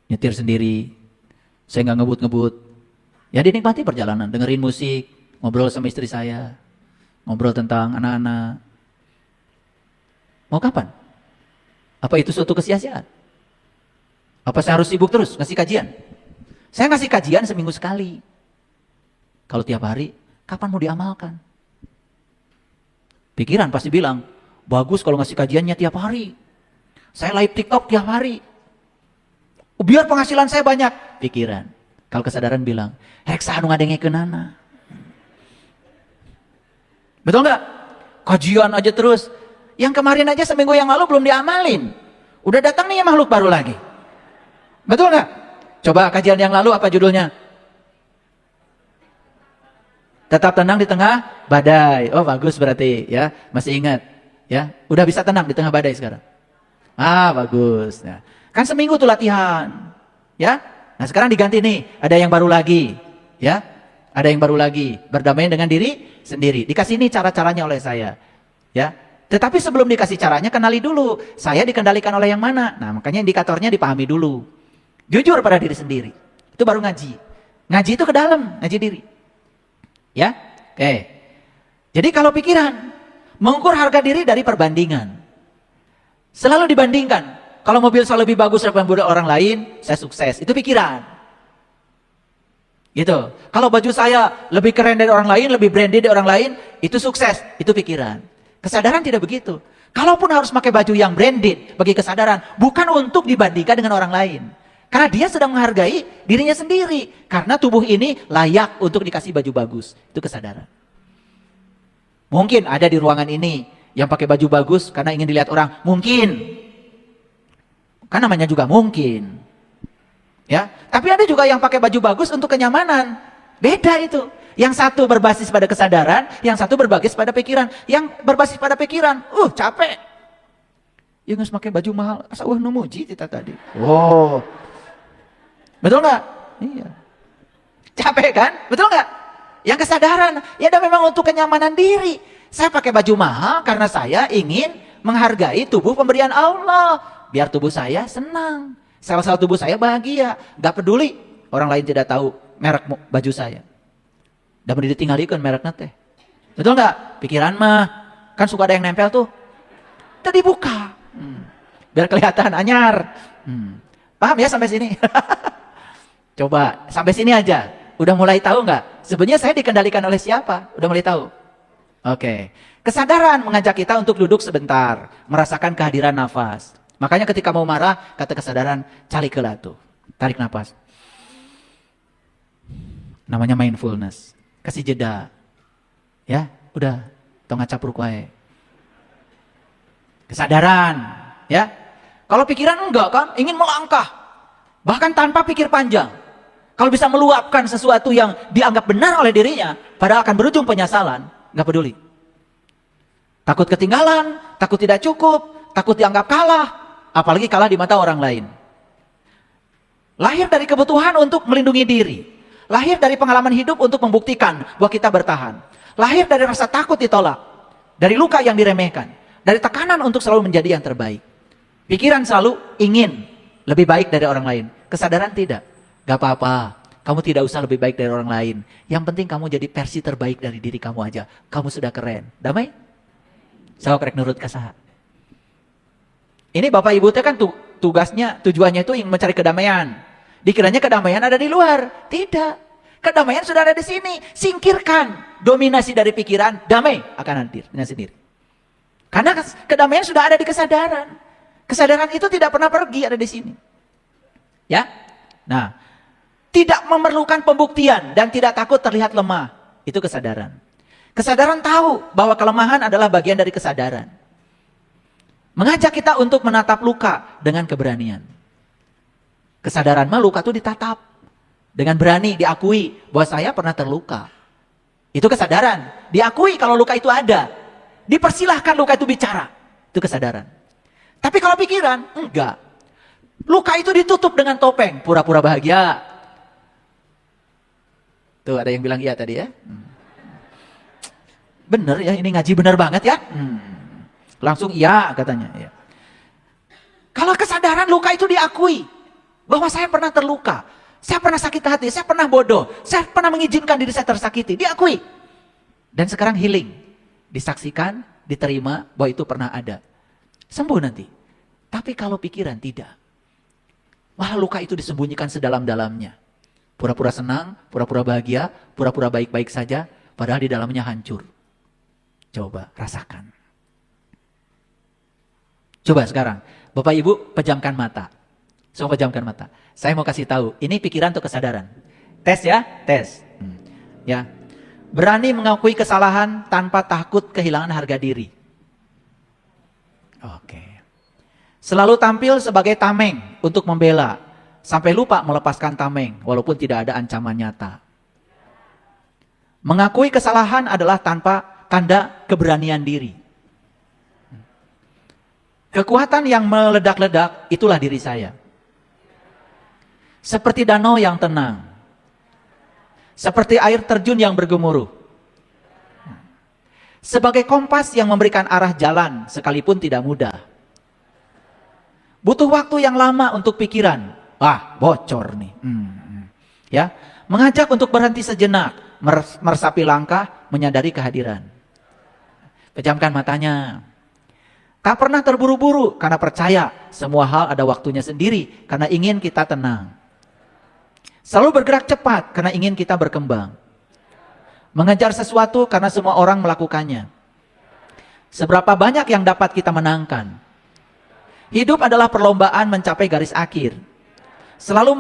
nyetir sendiri, saya nggak ngebut-ngebut. Ya dinikmati perjalanan, dengerin musik, ngobrol sama istri saya, ngobrol tentang anak-anak. Mau kapan? Apa itu suatu kesia-siaan? Apa saya harus sibuk terus ngasih kajian? Saya ngasih kajian seminggu sekali. Kalau tiap hari, kapan mau diamalkan? Pikiran pasti bilang, bagus kalau ngasih kajiannya tiap hari. Saya live TikTok tiap hari. Biar penghasilan saya banyak. Pikiran. Kalau kesadaran bilang, heksa anu ngadengekeun anak. Betul nggak? Kajian aja terus. Yang kemarin aja seminggu yang lalu belum diamalin. Udah datang nih makhluk baru lagi. Betul nggak? Coba kajian yang lalu apa judulnya? Tetap tenang di tengah badai. Oh bagus berarti ya. Masih ingat. Ya, udah bisa tenang di tengah badai sekarang. Bagus. Nah, Kan seminggu tuh latihan. Ya. Nah, sekarang diganti nih, ada yang baru lagi. Ya. Ada yang baru lagi, berdamai dengan diri sendiri. Dikasih nih cara-caranya oleh saya. Ya. Tetapi sebelum dikasih caranya, kenali dulu. Saya dikendalikan oleh yang mana? Nah, makanya indikatornya dipahami dulu. Jujur pada diri sendiri. Itu baru ngaji. Ngaji itu ke dalam, ngaji diri. Ya? Oke. Jadi kalau pikiran, mengukur harga diri dari perbandingan. Selalu dibandingkan. Kalau mobil saya lebih bagus daripada orang lain, saya sukses. Itu pikiran. Gitu. Kalau baju saya lebih keren dari orang lain, lebih branded dari orang lain, itu sukses. Itu pikiran. Kesadaran tidak begitu. Kalaupun harus pakai baju yang branded, bagi kesadaran, bukan untuk dibandingkan dengan orang lain. Karena dia sedang menghargai dirinya sendiri. Karena tubuh ini layak untuk dikasih baju bagus. Itu kesadaran. Mungkin ada di ruangan ini yang pakai baju bagus karena ingin dilihat orang. Mungkin. Kan namanya juga mungkin. Ya, tapi ada juga yang pakai baju bagus untuk kenyamanan. Beda itu. Yang satu berbasis pada kesadaran, yang satu berbasis pada pikiran. Yang berbasis pada pikiran, capek. Ya nggak pakai baju mahal, asa numuji kita tadi. Oh, betul nggak? Iya. Capek kan? Betul nggak? Yang kesadaran, ya ada memang untuk kenyamanan diri. Saya pakai baju mahal karena saya ingin menghargai tubuh pemberian Allah. Biar tubuh saya senang. Sel-sel tubuh saya bahagia. Gak peduli orang lain tidak tahu merek baju saya. Dan beri ditinggalikan mereknya teh. Betul nggak? Pikiran mah kan suka ada yang nempel tuh. Tadi buka. Biar kelihatan anyar. Paham ya sampai sini? Coba sampai sini aja. Udah mulai tahu nggak? Sebenarnya saya dikendalikan oleh siapa? Udah mulai tahu? Oke. Kesadaran mengajak kita untuk duduk sebentar, merasakan kehadiran nafas. Makanya ketika mau marah, kata kesadaran, cari ke latu. Tarik nafas. Namanya mindfulness. Kasih jeda. Ya, udah. Tong ngacapruk wae. Kesadaran. Ya. Kalau pikiran enggak kan, ingin melangkah. Bahkan tanpa pikir panjang. Kalau bisa meluapkan sesuatu yang dianggap benar oleh dirinya, padahal akan berujung penyesalan, enggak peduli. Takut ketinggalan, takut tidak cukup, takut dianggap kalah, apalagi kalah di mata orang lain. Lahir dari kebutuhan untuk melindungi diri. Lahir dari pengalaman hidup untuk membuktikan bahwa kita bertahan. Lahir dari rasa takut ditolak. Dari luka yang diremehkan. Dari tekanan untuk selalu menjadi yang terbaik. Pikiran selalu ingin lebih baik dari orang lain. Kesadaran tidak. Gak apa-apa. Kamu tidak usah lebih baik dari orang lain. Yang penting kamu jadi versi terbaik dari diri kamu aja. Kamu sudah keren. Damai? Saya korek nurut kasaha. Ini Bapak Ibu teh kan tugasnya, tujuannya itu ingin mencari kedamaian. Dikiranya kedamaian ada di luar. Tidak. Kedamaian sudah ada di sini. Singkirkan dominasi dari pikiran, damai akan hadir dengan sendiri. Karena kedamaian sudah ada di kesadaran. Kesadaran itu tidak pernah pergi, ada di sini. Ya. Nah, tidak memerlukan pembuktian dan tidak takut terlihat lemah. Itu kesadaran. Kesadaran tahu bahwa kelemahan adalah bagian dari kesadaran. Mengajak kita untuk menatap luka dengan keberanian. Kesadaran mah luka itu ditatap. Dengan berani diakui bahwa saya pernah terluka. Itu kesadaran. Diakui kalau luka itu ada. Dipersilahkan luka itu bicara. Itu kesadaran. Tapi kalau pikiran, enggak. Luka itu ditutup dengan topeng. Pura-pura bahagia. Tuh ada yang bilang iya tadi ya. Bener ya, ini ngaji bener banget ya. Langsung iya katanya. Ya. Kalau kesadaran luka itu diakui. Bahwa saya pernah terluka. Saya pernah sakit hati. Saya pernah bodoh. Saya pernah mengizinkan diri saya tersakiti. Diakui. Dan sekarang healing. Disaksikan, diterima bahwa itu pernah ada. Sembuh nanti. Tapi kalau pikiran tidak. Malah luka itu disembunyikan sedalam-dalamnya. Pura-pura senang, pura-pura bahagia, pura-pura baik-baik saja. Padahal di dalamnya hancur. Coba rasakan. Coba sekarang, Bapak Ibu pejamkan mata. Semua pejamkan mata. Saya mau kasih tahu, ini pikiran atau kesadaran? Tes ya, tes. Ya. Berani mengakui kesalahan tanpa takut kehilangan harga diri. Oke. Selalu tampil sebagai tameng untuk membela. Sampai lupa melepaskan tameng, walaupun tidak ada ancaman nyata. Mengakui kesalahan adalah tanpa tanda keberanian diri. Kekuatan yang meledak-ledak, itulah diri saya. seperti danau yang tenang, seperti air terjun yang bergemuruh, sebagai kompas yang memberikan arah jalan sekalipun tidak mudah. Butuh waktu yang lama untuk pikiran. Bocor nih. Ya, mengajak untuk berhenti sejenak, meresapi langkah, menyadari kehadiran. Pejamkan matanya. Tak pernah terburu-buru karena percaya semua hal ada waktunya sendiri karena ingin kita tenang. Selalu bergerak cepat karena ingin kita berkembang. Mengejar sesuatu karena semua orang melakukannya. Seberapa banyak yang dapat kita menangkan? Hidup adalah perlombaan mencapai garis akhir. Selalu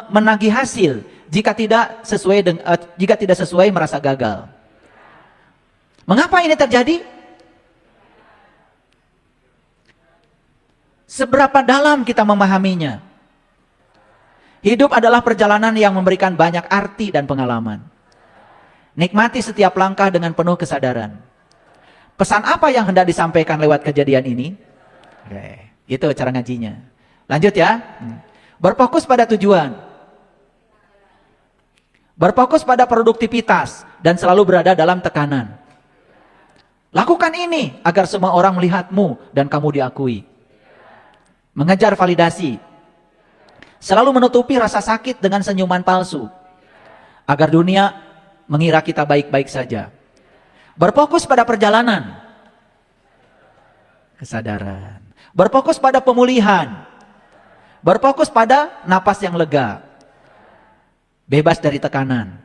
menagih hasil jika tidak sesuai merasa gagal. Mengapa ini terjadi? Seberapa dalam kita memahaminya? Hidup adalah perjalanan yang memberikan banyak arti dan pengalaman. Nikmati setiap langkah dengan penuh kesadaran. Pesan apa yang hendak disampaikan lewat kejadian ini? Itu cara ngajinya. Lanjut ya. Berfokus pada tujuan. Berfokus pada produktivitas dan selalu berada dalam tekanan. Lakukan ini agar semua orang melihatmu dan kamu diakui. Mengejar validasi. Selalu menutupi rasa sakit dengan senyuman palsu. Agar dunia mengira kita baik-baik saja. Berfokus pada perjalanan. Kesadaran. Berfokus pada pemulihan. Berfokus pada napas yang lega. Bebas dari tekanan.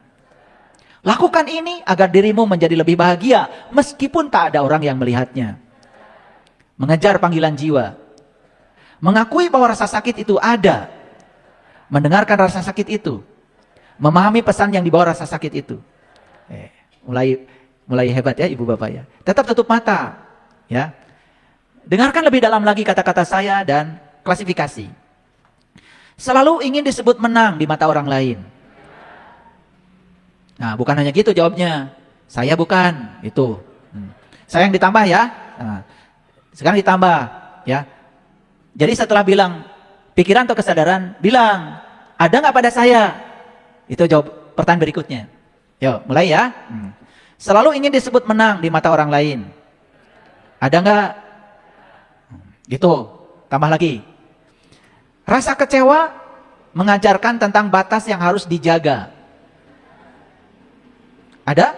Lakukan ini agar dirimu menjadi lebih bahagia meskipun tak ada orang yang melihatnya. Mengejar panggilan jiwa. Mengakui bahwa rasa sakit itu ada. Mendengarkan rasa sakit itu. Memahami pesan yang dibawa rasa sakit itu. Mulai hebat ya ibu bapak ya. Tetap tutup mata. Ya. Dengarkan lebih dalam lagi kata-kata saya dan klasifikasi. Selalu ingin disebut menang di mata orang lain. Nah, bukan hanya gitu jawabnya. Saya bukan, itu. Saya yang ditambah ya. Nah, sekarang ditambah ya. Jadi setelah bilang pikiran atau kesadaran, bilang ada nggak pada saya? Itu jawab pertanyaan berikutnya. Yuk, mulai ya. Selalu ingin disebut menang di mata orang lain. Ada nggak? Gitu. Tambah lagi. Rasa kecewa mengajarkan tentang batas yang harus dijaga. Ada?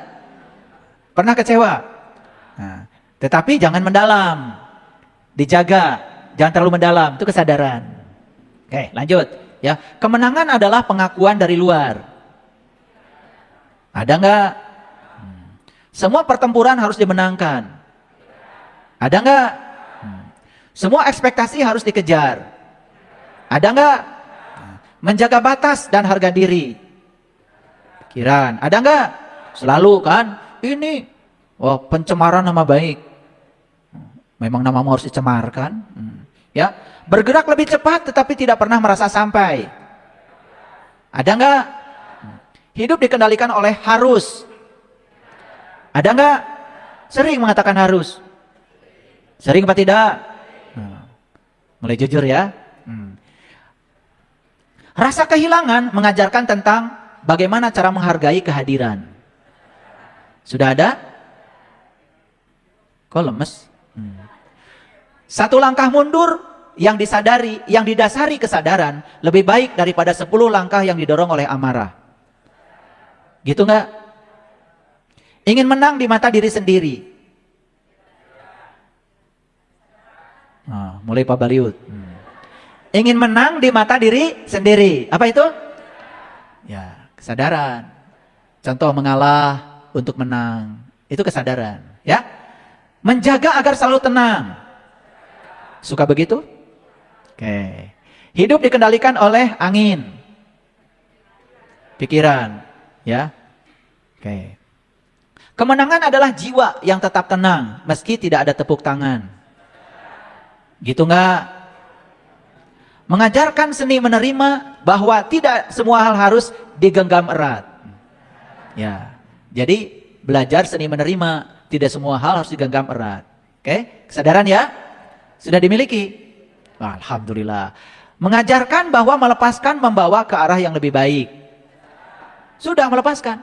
Pernah kecewa? Nah, tetapi jangan mendalam. Dijaga, jangan terlalu mendalam, itu kesadaran. Oke, lanjut ya. Kemenangan adalah pengakuan dari luar. Ada enggak? Semua pertempuran harus dimenangkan. Ada enggak? Semua ekspektasi harus dikejar. Ada enggak? Menjaga batas dan harga diri. Pikiran, ada enggak? Selalu kan? Ini pencemaran nama baik. Memang namamu harus dicemarkan. Ya, bergerak lebih cepat tetapi tidak pernah merasa sampai. Ada enggak? Hidup dikendalikan oleh harus. Ada enggak? Sering mengatakan harus. Sering apa tidak? Mulai jujur ya. Rasa kehilangan mengajarkan tentang bagaimana cara menghargai kehadiran. Sudah ada? Kok lemes? Satu langkah mundur yang didasari kesadaran lebih baik daripada 10 langkah yang didorong oleh amarah. Gitu enggak? Ingin menang di mata diri sendiri. Mulai Pak Baliut. Ingin menang di mata diri sendiri. Apa itu? Ya, kesadaran. Contoh mengalah untuk menang. Itu kesadaran, ya. Menjaga agar selalu tenang. Suka begitu? Oke. Hidup dikendalikan oleh angin. Pikiran, ya. Oke. Kemenangan adalah jiwa yang tetap tenang meski tidak ada tepuk tangan. Gitu enggak? Mengajarkan seni menerima bahwa tidak semua hal harus digenggam erat. Ya. Jadi belajar seni menerima, tidak semua hal harus digenggam erat. Oke? Kesadaran ya? Sudah dimiliki? Alhamdulillah. Mengajarkan bahwa melepaskan membawa ke arah yang lebih baik. Sudah melepaskan.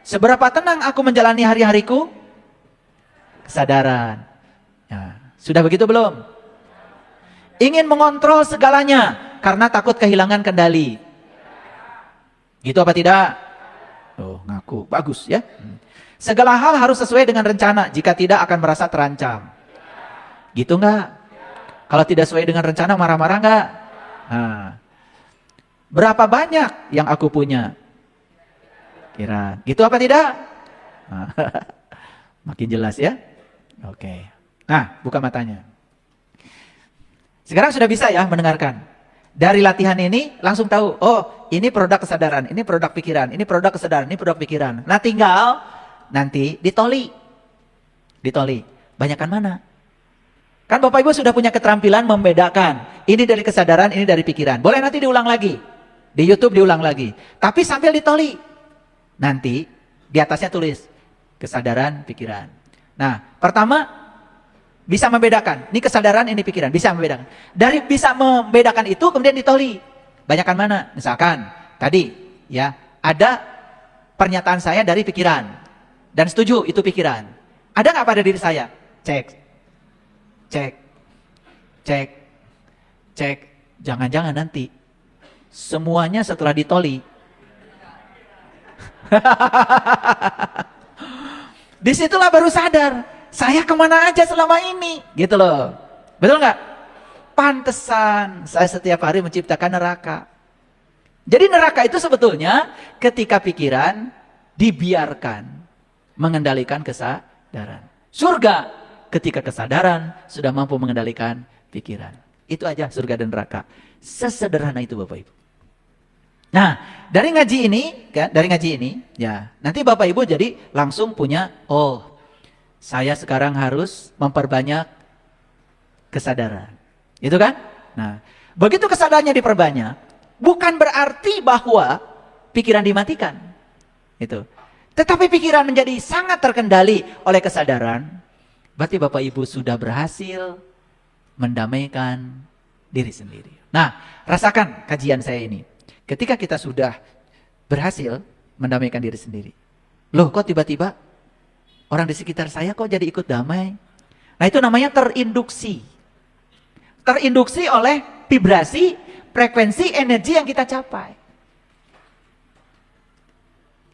Seberapa tenang aku menjalani hari-hariku? Kesadaran. Ya, sudah begitu belum? Ingin mengontrol segalanya karena takut kehilangan kendali. Gitu apa tidak? Oh, ngaku. Bagus ya. Segala hal harus sesuai dengan rencana. Jika tidak akan merasa terancam. Gitu enggak? Kalau tidak sesuai dengan rencana marah-marah enggak? Nah. Berapa banyak yang aku punya? Kira. Gitu apa tidak? Nah. Makin jelas ya. Oke. Nah, buka matanya. Sekarang sudah bisa ya mendengarkan. Dari latihan ini langsung tahu, oh ini produk kesadaran, ini produk pikiran, ini produk kesadaran, ini produk pikiran. Nah tinggal nanti ditoli. Ditoli. Banyakan mana? Kan Bapak Ibu sudah punya keterampilan membedakan. Ini dari kesadaran, ini dari pikiran. Boleh nanti diulang lagi. Di YouTube diulang lagi. Tapi sambil ditoli. Nanti di atasnya tulis. Kesadaran, pikiran. Nah pertama bisa membedakan. Ini kesadaran, ini pikiran. Bisa membedakan. Dari bisa membedakan itu kemudian ditoli. Banyakan mana? Misalkan tadi ya ada pernyataan saya dari pikiran. Dan setuju itu pikiran. Ada nggak pada diri saya? Cek. Cek, cek, cek. Jangan-jangan nanti semuanya setelah ditoli. Disitulah baru sadar, saya kemana aja selama ini, gitu loh. Betul nggak? Pantesan saya setiap hari menciptakan neraka. Jadi neraka itu sebetulnya ketika pikiran dibiarkan mengendalikan kesadaran. Surga ketika kesadaran sudah mampu mengendalikan pikiran. Itu aja surga dan neraka. Sesederhana itu Bapak Ibu. Nah, dari ngaji ini, ya, nanti Bapak Ibu jadi langsung punya, oh, saya sekarang harus memperbanyak kesadaran. Itu kan? Nah, begitu kesadarannya diperbanyak, bukan berarti bahwa pikiran dimatikan. Itu. Tetapi pikiran menjadi sangat terkendali oleh kesadaran. Berarti Bapak Ibu sudah berhasil mendamaikan diri sendiri. Nah, rasakan kajian saya ini. Ketika kita sudah berhasil mendamaikan diri sendiri. Loh, kok tiba-tiba orang di sekitar saya kok jadi ikut damai? Nah, itu namanya terinduksi. Terinduksi oleh vibrasi, frekuensi, energi yang kita capai.